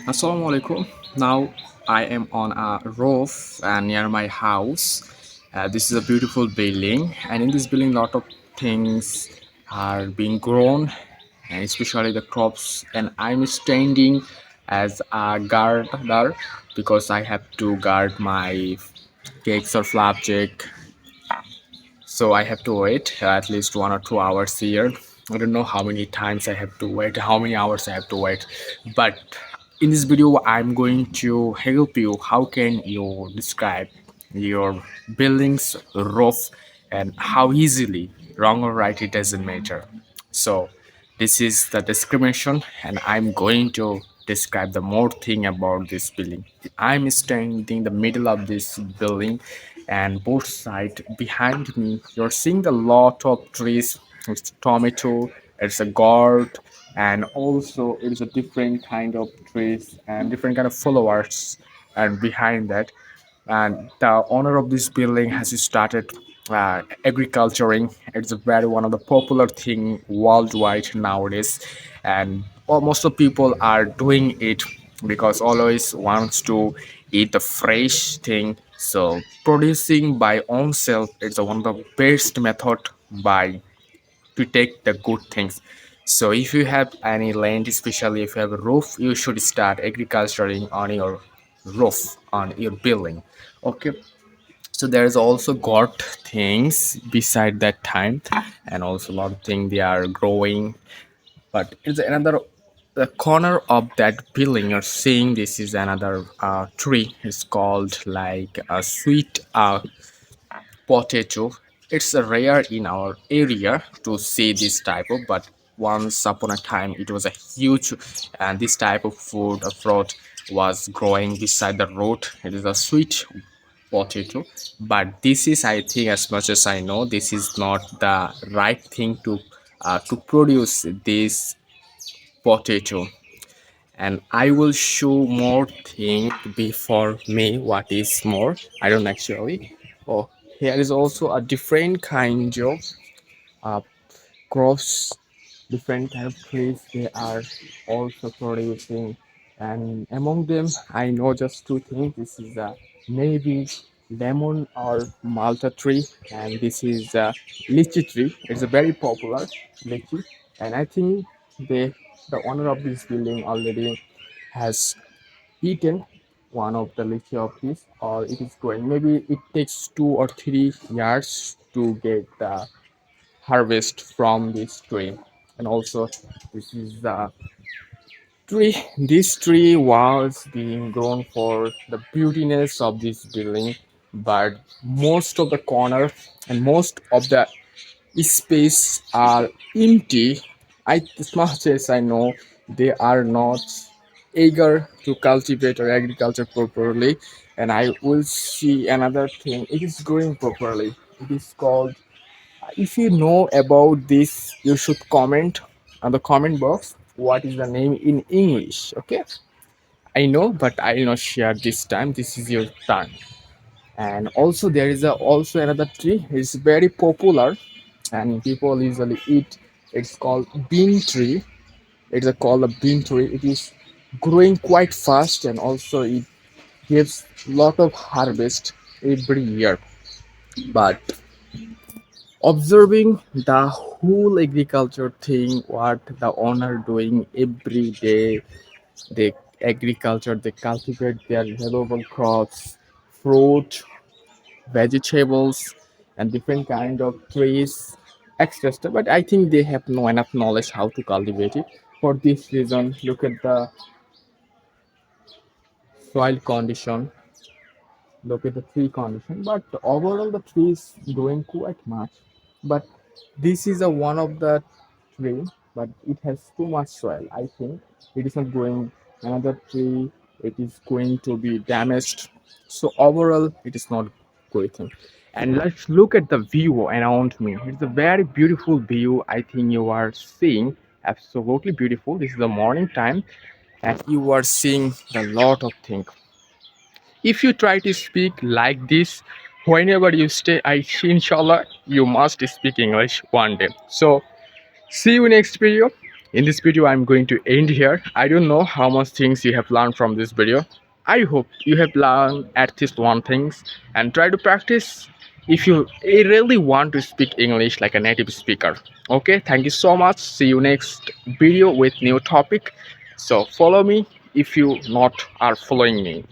Assalamu alaikum. Now I am on a roof near my house. This is a beautiful building, and in this building, lot of things are being grown, and especially the crops. And I'm standing as a gardener because I have to guard my cakes or flapjack, so I have to wait at least 1 or 2 hours here. I don't know how many times I have to wait, how many hours I have to wait. But in this video, I'm going to help you. How can you describe your building's roof and how easily, wrong or right, it doesn't matter. So this is the description, and I'm going to describe the more thing about this building. I'm standing in the middle of this building, and both side behind me you're seeing a lot of trees. It's tomato, it's a gourd, and also it's a different kind of trees and different kind of flowers. And behind that, and the owner of this building has started agriculturing. It's a very one of the popular thing worldwide nowadays, and most of people are doing it because always wants to eat the fresh thing. So producing by own self is one of the best method by to take the good things. So if you have any land, especially if you have a roof, you should start agriculturing on your roof on your building. Okay, so there's also got things beside that time, and also a lot of things they are growing. But it's another the corner of that building you're seeing, this is another tree. It's called like a sweet potato. It's rare in our area to see this type of, but once upon a time it was a huge, and this type of food fruit was growing beside the road. It is a sweet potato, but this is, I think, as much as I know, this is not the right thing to produce this potato. And I will show more thing before me what is more. I don't actually. Oh, here is also a different kind of uh, crops, different kind of trees they are also producing. And among them, I know just two things. This is a maybe lemon or malta tree, and this is a lychee tree. It's a very popular lychee, and I think the owner of this building already has eaten one of the lychee of this, or it is growing. Maybe it takes 2 or 3 years to get the harvest from this tree. And also this is the tree. This tree was being grown for the beautiness of this building, but most of the corner and most of the space are empty. As much as I know, they are not eager to cultivate or agriculture properly. And I will see another thing, it is growing properly. It is called, if you know about this, you should comment on the comment box what is the name in English. Okay, I know, but I will not share this time. This is your turn. And also there is also another tree. It's very popular, and people usually eat. It's called bean tree. It's called a bean tree. It is growing quite fast, and also it gives lot of harvest every year. But observing the whole agriculture thing, what the owner doing every day, they agriculture, they cultivate their valuable crops, fruit, vegetables, and different kind of trees, etc. But I think they have no enough knowledge how to cultivate it. For this reason, look at the soil condition, look at the tree condition. But overall, the tree is growing quite much. But this is a one of the tree, but it has too much soil. I think it is not growing. Another tree, it is going to be damaged. So overall, it is not great thing. And let's look at the view around me. It's a very beautiful view. I think you are seeing absolutely beautiful. This is the morning time, and you are seeing a lot of things. If you try to speak like this whenever you stay, I inshallah you must speak English one day. So see you next video. In this video, I'm going to end here. I don't know how much things you have learned from this video. I hope you have learned at least one things and try to practice if you really want to speak English like a native speaker. Okay, thank you so much. See you next video with new topic. So follow me if you not are following me.